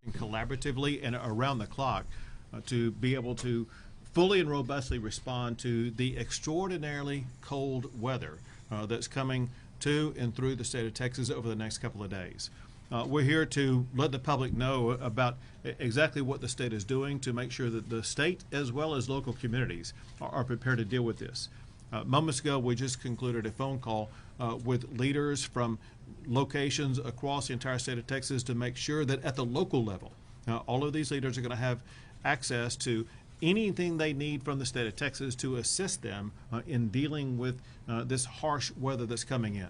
working collaboratively and around the clock to be able to fully and robustly respond to the extraordinarily cold weather that's coming to and through the state of Texas over the next couple of days. We're here to let the public know about exactly what the state is doing to make sure that the state as well as local communities are prepared to deal with this. Moments ago, we just concluded a phone call with leaders from locations across the entire state of Texas to make sure that at the local level, all of these leaders are going to have access to anything they need from the state of Texas to assist them in dealing with this harsh weather that's coming in.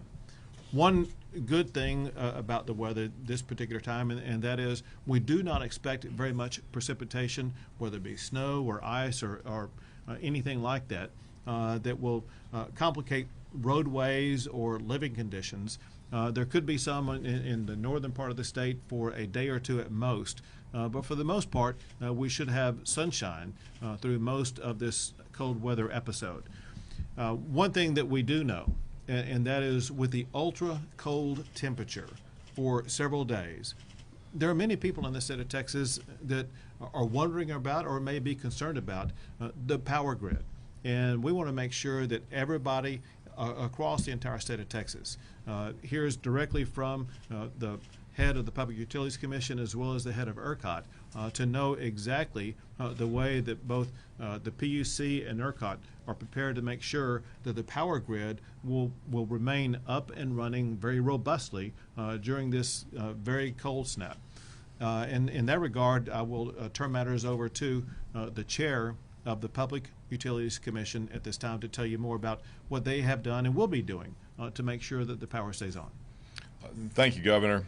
One good thing about the weather this particular time, and that is we do not expect very much precipitation, whether it be snow or ice or anything like that, that will complicate roadways or living conditions. There could be some in the northern part of the state for a day or two at most, but for the most part, we should have sunshine through most of this cold weather episode. One thing that we do know, and that is with the ultra cold temperature for several days, there are many people in the state of Texas that are wondering about or may be concerned about the power grid. And we want to make sure that everybody across the entire state of Texas hears directly from the head of the Public Utilities Commission as well as the head of Ercot to know exactly the way that both the PUC and Ercot are prepared to make sure that the power grid will remain up and running very robustly during this very cold snap. And in that regard, I will turn matters over to the chair of the Public Utilities Commission at this time to tell you more about what they have done and will be doing to make sure that the power stays on. Thank you, Governor.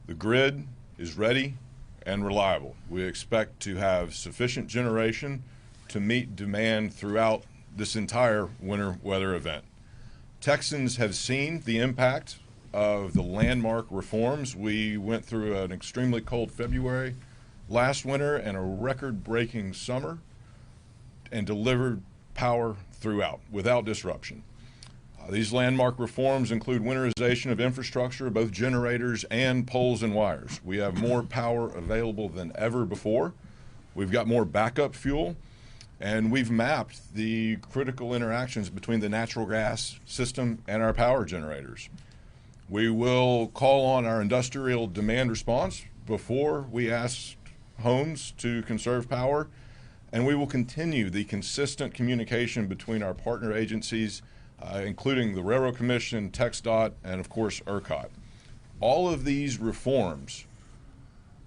The grid is ready and reliable. We expect to have sufficient generation to meet demand throughout this entire winter weather event. Texans have seen the impact of the landmark reforms. We went through an extremely cold February last winter and a record-breaking summer and delivered power throughout without disruption. These landmark reforms include winterization of infrastructure, both generators and poles and wires. We have more power available than ever before. We've got more backup fuel, and we've mapped the critical interactions between the natural gas system and our power generators. We will call on our industrial demand response before we ask homes to conserve power, and we will continue the consistent communication between our partner agencies, including the Railroad Commission, TxDOT, and of course Ercot. All of these reforms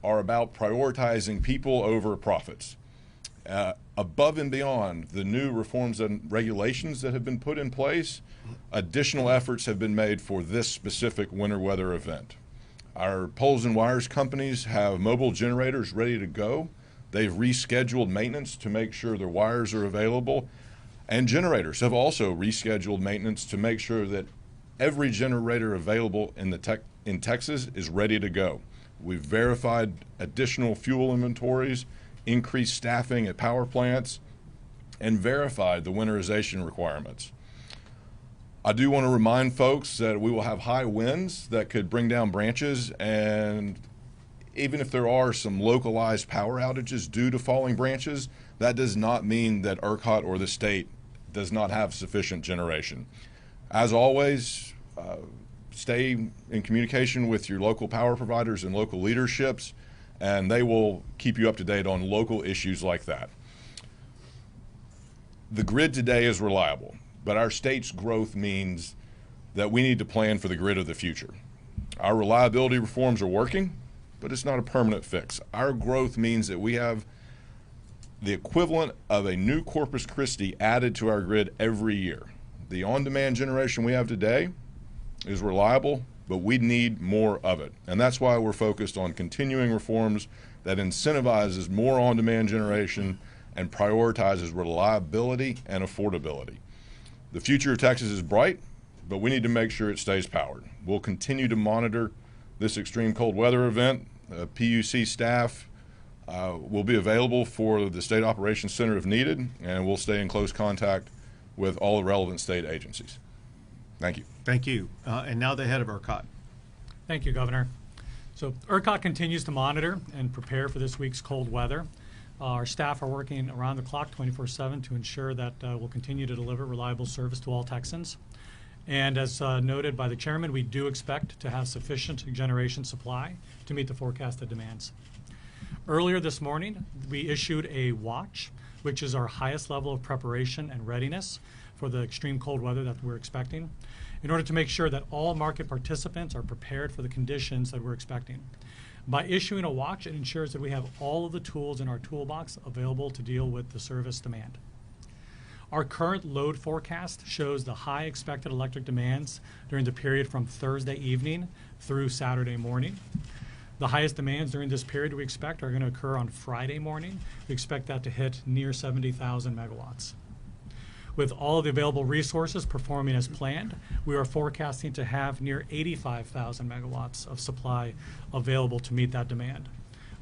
are about prioritizing people over profits. Above and beyond the new reforms and regulations that have been put in place, additional efforts have been made for this specific winter weather event. Our poles and wires companies have mobile generators ready to go. They've rescheduled maintenance to make sure their wires are available. And generators have also rescheduled maintenance to make sure that every generator available in Texas is ready to go. We've verified additional fuel inventories, increased staffing at power plants, and verified the winterization requirements. I do want to remind folks that we will have high winds that could bring down branches, and even if there are some localized power outages due to falling branches, that does not mean that Ercot or the state does not have sufficient generation. As always, stay in communication with your local power providers and local leaderships, and they will keep you up to date on local issues like that. The grid today is reliable, but our state's growth means that we need to plan for the grid of the future. Our reliability reforms are working, but it's not a permanent fix. Our growth means that we have the equivalent of a new Corpus Christi added to our grid every year. The on-demand generation we have today is reliable, but we need more of it. And that's why we're focused on continuing reforms that incentivizes more on-demand generation and prioritizes reliability and affordability. The future of Texas is bright, but we need to make sure it stays powered. We'll continue to monitor this extreme cold weather event. PUC staff will be available for the State Operations Center if needed, and we'll stay in close contact with all the relevant state agencies. Thank you. Thank you. And now the head of Ercot. Thank you, Governor. So Ercot continues to monitor and prepare for this week's cold weather. Our staff are working around the clock 24/7 to ensure that we'll continue to deliver reliable service to all Texans. And as noted by the chairman, we do expect to have sufficient generation supply to meet the forecasted demands. Earlier this morning, we issued a watch, which is our highest level of preparation and readiness for the extreme cold weather that we're expecting, in order to make sure that all market participants are prepared for the conditions that we're expecting. By issuing a watch, it ensures that we have all of the tools in our toolbox available to deal with the service demand. Our current load forecast shows the high expected electric demands during the period from Thursday evening through Saturday morning. The highest demands during this period we expect are going to occur on Friday morning. We expect that to hit near 70,000 megawatts. With all of the available resources performing as planned, we are forecasting to have near 85,000 megawatts of supply available to meet that demand,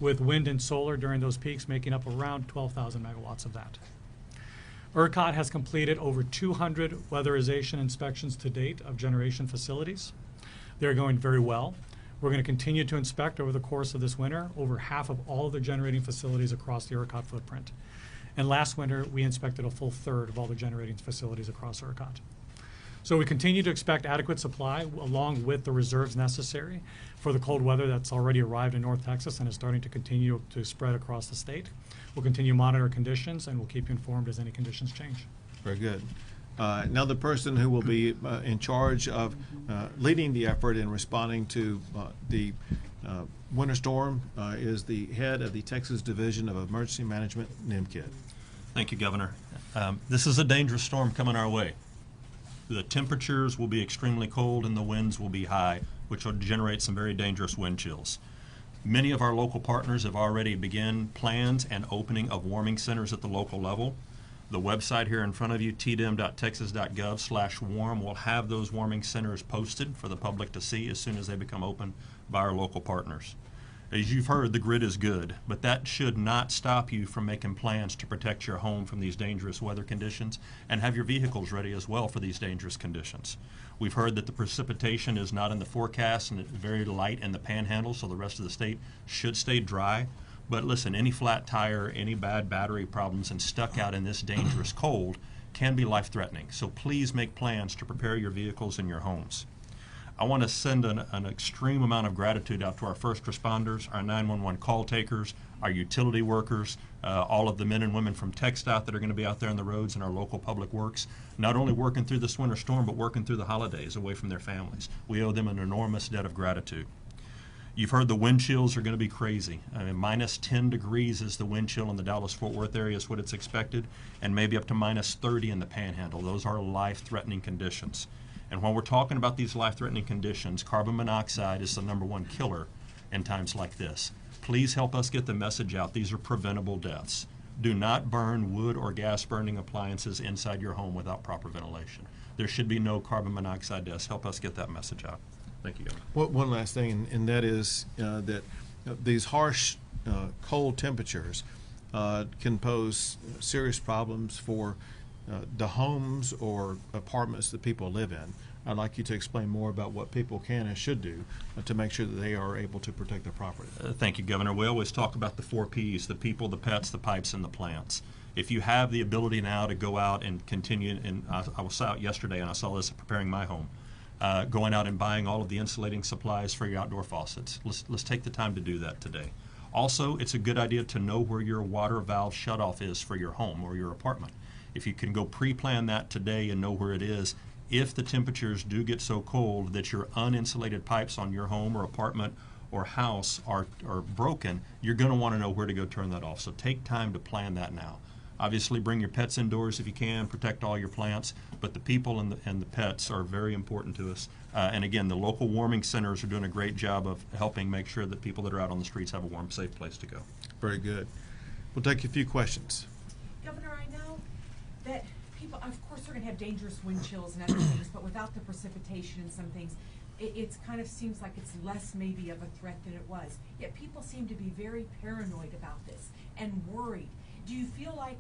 with wind and solar during those peaks making up around 12,000 megawatts of that. Ercot has completed over 200 weatherization inspections to date of generation facilities. They're going very well. We're going to continue to inspect over the course of this winter over half of all of the generating facilities across the Ercot footprint. And last winter, we inspected a full third of all the generating facilities across Ercot. So we continue to expect adequate supply along with the reserves necessary for the cold weather that's already arrived in North Texas and is starting to continue to spread across the state. We'll continue to monitor conditions and we'll keep you informed as any conditions change. Very good. Now the person who will be in charge of leading the effort in responding to the winter storm is the head of the Texas Division of Emergency Management, NIMKID. Thank you, Governor. This is a dangerous storm coming our way. The temperatures will be extremely cold and the winds will be high, which will generate some very dangerous wind chills. Many of our local partners have already begun plans and opening of warming centers at the local level. The website here in front of you, tdim.texas.gov/warm, will have those warming centers posted for the public to see as soon as they become open by our local partners. As you've heard, the grid is good, but that should not stop you from making plans to protect your home from these dangerous weather conditions and have your vehicles ready as well for these dangerous conditions. We've heard that the precipitation is not in the forecast and it's very light in the panhandle, so the rest of the state should stay dry. But listen, any flat tire, any bad battery problems and stuck out in this dangerous cold can be life-threatening. So please make plans to prepare your vehicles and your homes. I want to send an extreme amount of gratitude out to our first responders, our 911 call takers, our utility workers, all of the men and women from TxDOT that are going to be out there on the roads and our local public works, not only working through this winter storm, but working through the holidays away from their families. We owe them an enormous debt of gratitude. You've heard the wind chills are going to be crazy. I mean, minus 10 degrees is the wind chill in the Dallas-Fort Worth area is what it's expected, and maybe up to minus 30 in the Panhandle. Those are life-threatening conditions. And when we're talking about these life-threatening conditions, carbon monoxide is the #1 killer in times like this. Please help us get the message out. These are preventable deaths. Do not burn wood or gas-burning appliances inside your home without proper ventilation. There should be no carbon monoxide deaths. Help us get that message out. Thank you, Governor. One last thing, and that is that these harsh, cold temperatures can pose serious problems for the homes or apartments that people live in. I'd like you to explain more about what people can and should do to make sure that they are able to protect their property. Thank you, Governor. We always talk about the 4 Ps, the people, the pets, the pipes, and the plants. If you have the ability now to go out and continue, and I was out yesterday and I saw this preparing my home, going out and buying all of the insulating supplies for your outdoor faucets. Let's take the time to do that today. Also, it's a good idea to know where your water valve shutoff is for your home or your apartment. If you can go pre-plan that today and know where it is, if the temperatures do get so cold that your uninsulated pipes on your home or apartment or house are broken, you're going to want to know where to go turn that off. So take time to plan that now. Obviously, bring your pets indoors if you can, protect all your plants, but the people and the pets are very important to us. And again, the local warming centers are doing a great job of helping make sure that people that are out on the streets have a warm, safe place to go. Very good. We'll take a few questions. Governor, I know that people, of course, are going to have dangerous wind chills and other things, but without the precipitation and some things, it kind of seems like it's less maybe of a threat than it was. Yet people seem to be very paranoid about this and worried. Do you feel like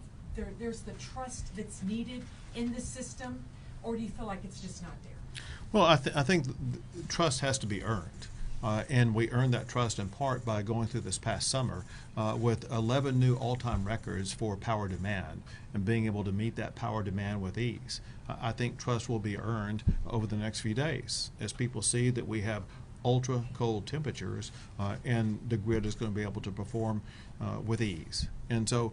there's the trust that's needed in the system, or do you feel like it's just not there? Well, I think trust has to be earned. And we earned that trust in part by going through this past summer with 11 new all-time records for power demand and being able to meet that power demand with ease. I think trust will be earned over the next few days as people see that we have ultra cold temperatures and the grid is going to be able to perform with ease. And so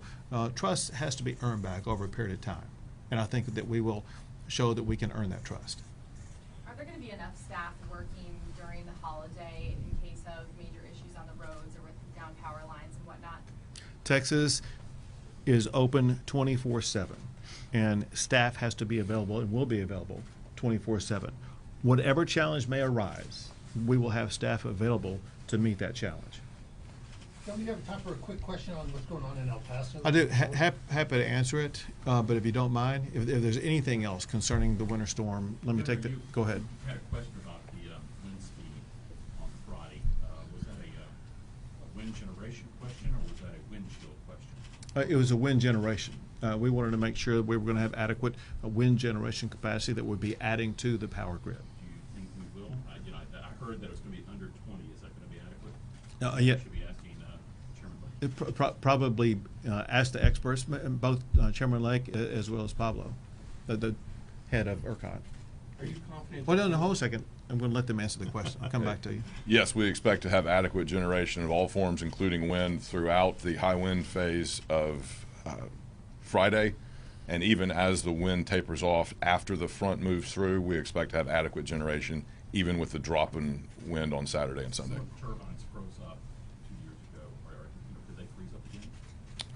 trust has to be earned back over a period of time. And I think that we will show that we can earn that trust. Are there going to be enough staff working during the holiday in case of major issues on the roads or with down power lines and whatnot? Texas is open 24/7, and staff has to be available and will be available 24/7. Whatever challenge may arise, we will have staff available to meet that challenge. Don't we have time for a quick question on what's going on in El Paso? I do happy to answer it, but if you don't mind, if there's anything else concerning the winter storm, let me take the. Go ahead. I had a question about the wind speed on Friday. Was that a wind generation question, or was that a wind chill question? It was a wind generation. We wanted to make sure that we were going to have adequate wind generation capacity that would be adding to the power grid. Do you think we will? I heard that it was going to be under 20. Is that going to be adequate? Yeah. Should be asking Chairman Blake. Probably ask the experts, both Chairman Lake as well as Pablo, the head of Ercot. Are you confident? Well, no, hold a second. I'm going to let them answer the question. I'll come back to you. Yes, we expect to have adequate generation of all forms, including wind, throughout the high wind phase of Friday. And even as the wind tapers off after the front moves through, we expect to have adequate generation, even with the drop in wind on Saturday and Sunday. Some turbines froze up 2 years ago. Did they freeze up again?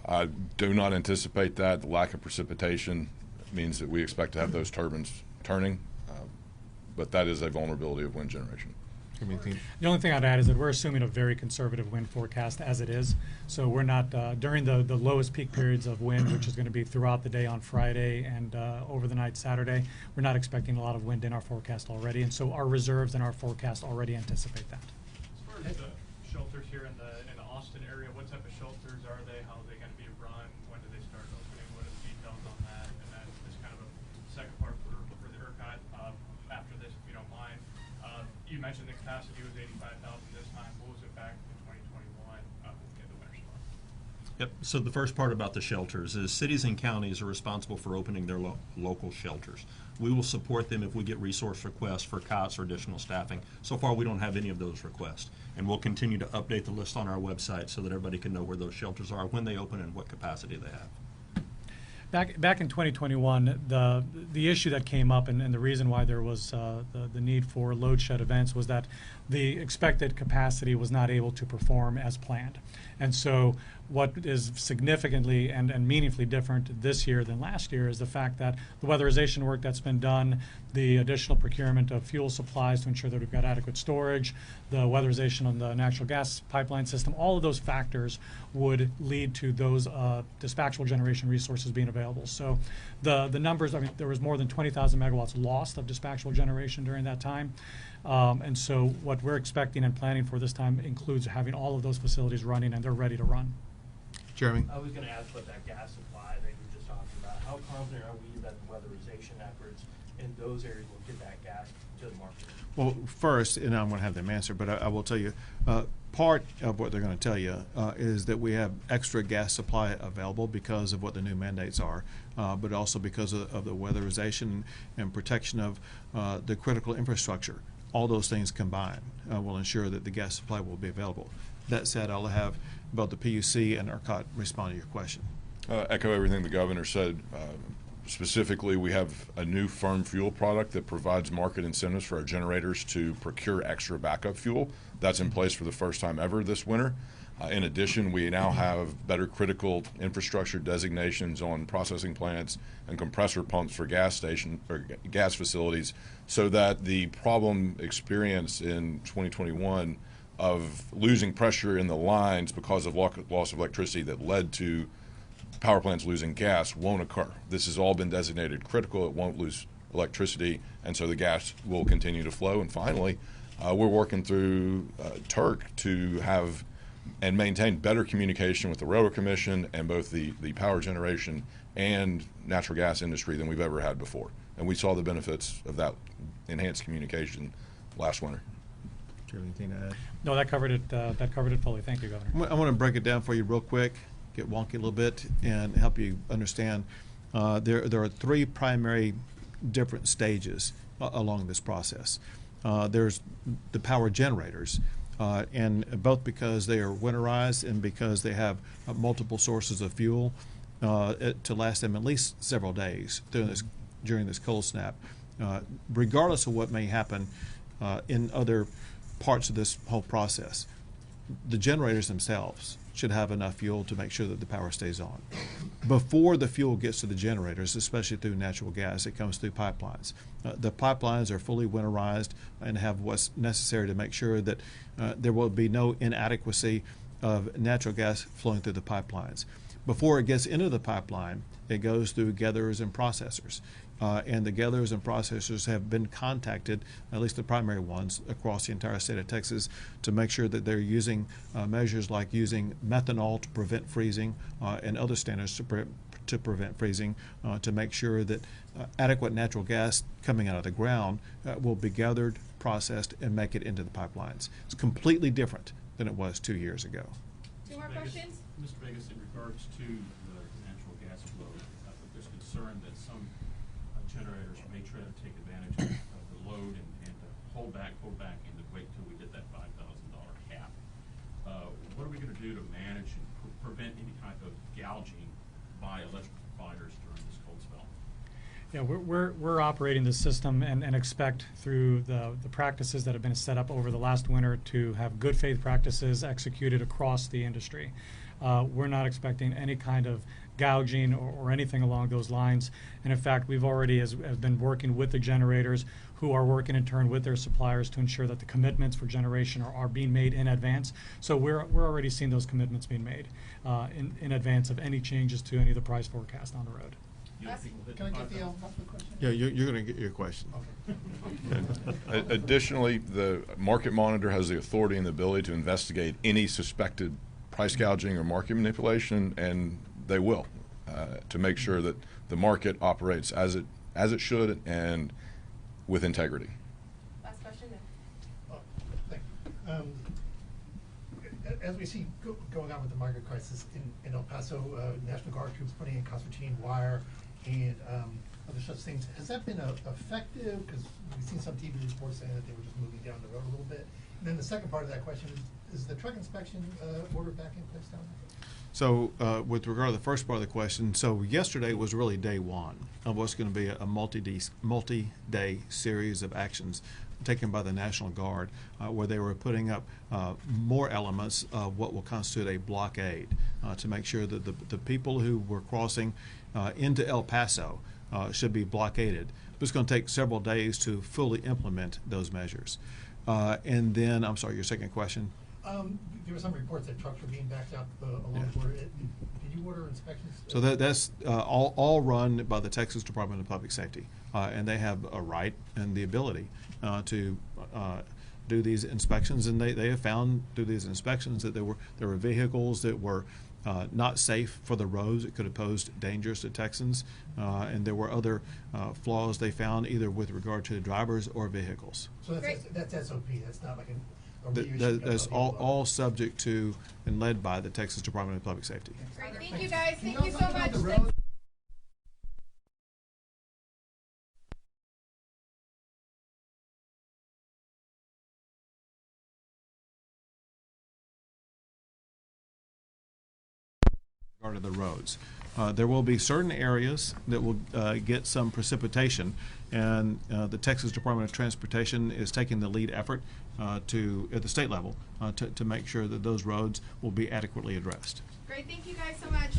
I do not anticipate that. The lack of precipitation means that we expect to have those turbines turning, but that is a vulnerability of wind generation. The only thing I'd add is that we're assuming a very conservative wind forecast as it is. So we're not, during the lowest peak periods of wind, which is going to be throughout the day on Friday and over the night Saturday, we're not expecting a lot of wind in our forecast already. And so our reserves in our forecast already anticipate that. As far as the shelters here in the Austin area, what type of shelters are they? How are they going to be run? When do they start opening? What are the details on that? And then just kind of a second part for the Ercot after this, if you don't mind. You mentioned the capacity was 85,000 this time. What was it back in 2021 in the winter storm? Yep. So the first part about the shelters is cities and counties are responsible for opening their local shelters. We will support them if we get resource requests for cots or additional staffing. So far, we don't have any of those requests. And we'll continue to update the list on our website so that everybody can know where those shelters are, when they open, and what capacity they have. Back in 2021, the issue that came up and the reason why there was the need for load shed events was that the expected capacity was not able to perform as planned. And so what is significantly and meaningfully different this year than last year is the fact that the weatherization work that's been done, the additional procurement of fuel supplies to ensure that we've got adequate storage, the weatherization on the natural gas pipeline system, all of those factors would lead to those dispatchable generation resources being available. So the numbers, I mean, there was more than 20,000 megawatts lost of dispatchable generation during that time. And so what we're expecting and planning for this time includes having all of those facilities running and they're ready to run. Jeremy? I was going to ask about that gas supply that you were just talking about. How confident are we that the weatherization efforts in those areas will get that gas to the market? Well, first, and I'm going to have them answer, but I will tell you, part of what they're going to tell you is that we have extra gas supply available because of what the new mandates are, but also because of the weatherization and protection of the critical infrastructure. All those things combined will ensure that the gas supply will be available. That said, I'll have both the PUC and Ercot respond to your question. Echo everything the governor said. Specifically, we have a new firm fuel product that provides market incentives for our generators to procure extra backup fuel. That's in place for the first time ever this winter. In addition, we now have better critical infrastructure designations on processing plants and compressor pumps for gas facilities, so that the problem experienced in 2021 of losing pressure in the lines because of loss of electricity that led to power plants losing gas won't occur. This has all been designated critical. It won't lose electricity, and so the gas will continue to flow. And finally, we're working through Turk to have and maintain better communication with the Railroad Commission and both the power generation and natural gas industry than we've ever had before. And we saw the benefits of that enhanced communication last winter. Do you have anything to add? No, that covered it. That covered it fully. Thank you, Governor. I want to break it down for you real quick, get wonky a little bit, and help you understand. There are three primary different stages along this process. There's the power generators, and both because they are winterized and because they have multiple sources of fuel to last them at least several days during this cold snap. Regardless of what may happen in other parts of this whole process, the generators themselves should have enough fuel to make sure that the power stays on. Before the fuel gets to the generators, especially through natural gas, it comes through pipelines. The pipelines are fully winterized and have what's necessary to make sure that there will be no inadequacy of natural gas flowing through the pipelines. Before it gets into the pipeline, it goes through gatherers and processors. And the gatherers and processors have been contacted, at least the primary ones, across the entire state of Texas to make sure that they're using measures like using methanol to prevent freezing and other standards to prevent freezing to make sure that adequate natural gas coming out of the ground will be gathered, processed, and make it into the pipelines. It's completely different than it was 2 years ago. Two more questions? Mr. Vegas, in regards to the natural gas flow, there's concern that some generators may try to take advantage of the load and hold back, and to wait till we hit that $5,000 cap. What are we going to do to manage and prevent any type of gouging by electric providers during this cold spell? Yeah, we're operating the system and expect through the practices that have been set up over the last winter to have good faith practices executed across the industry. We're not expecting any kind of gouging or anything along those lines. And in fact, we've already has been working with the generators who are working in turn with their suppliers to ensure that the commitments for generation are being made in advance. So we're already seeing those commitments being made in advance of any changes to any of the price forecast on the road. Can I get the question? Yeah, you're going to get your question. Okay. Additionally, the market monitor has the authority and the ability to investigate any suspected price gouging or market manipulation, and they will, to make sure that the market operates as it should and with integrity. Last question then. Thank you. As we see going on with the migrant crisis in El Paso, National Guard troops putting in concertina wire and other such things, has that been effective? Because we've seen some TV reports saying that they were just moving down the road a little bit. And then the second part of that question is the truck inspection order back in place down there? So with regard to the first part of the question, so yesterday was really day one of what's going to be a multi-day series of actions taken by the National Guard where they were putting up more elements of what will constitute a blockade to make sure that the people who were crossing into El Paso should be blockaded. It's going to take several days to fully implement those measures. And then, I'm sorry, your second question? There were some reports that trucks were being backed out along the border. Did you order inspections? So that's all run by the Texas Department of Public Safety, and they have a right and the ability to do these inspections. And they have found through these inspections that there were vehicles that were not safe for the roads. It could have posed dangers to Texans, and there were other flaws they found either with regard to drivers or vehicles. So that's SOP. That's not like That's all subject to and led by the Texas Department of Public Safety. Great, thank you guys. Can Thank you y'all so talk about much. the road? Regard to the roads. There will be certain areas that will get some precipitation, and the Texas Department of Transportation is taking the lead effort at the state level to make sure that those roads will be adequately addressed. Great, thank you guys so much.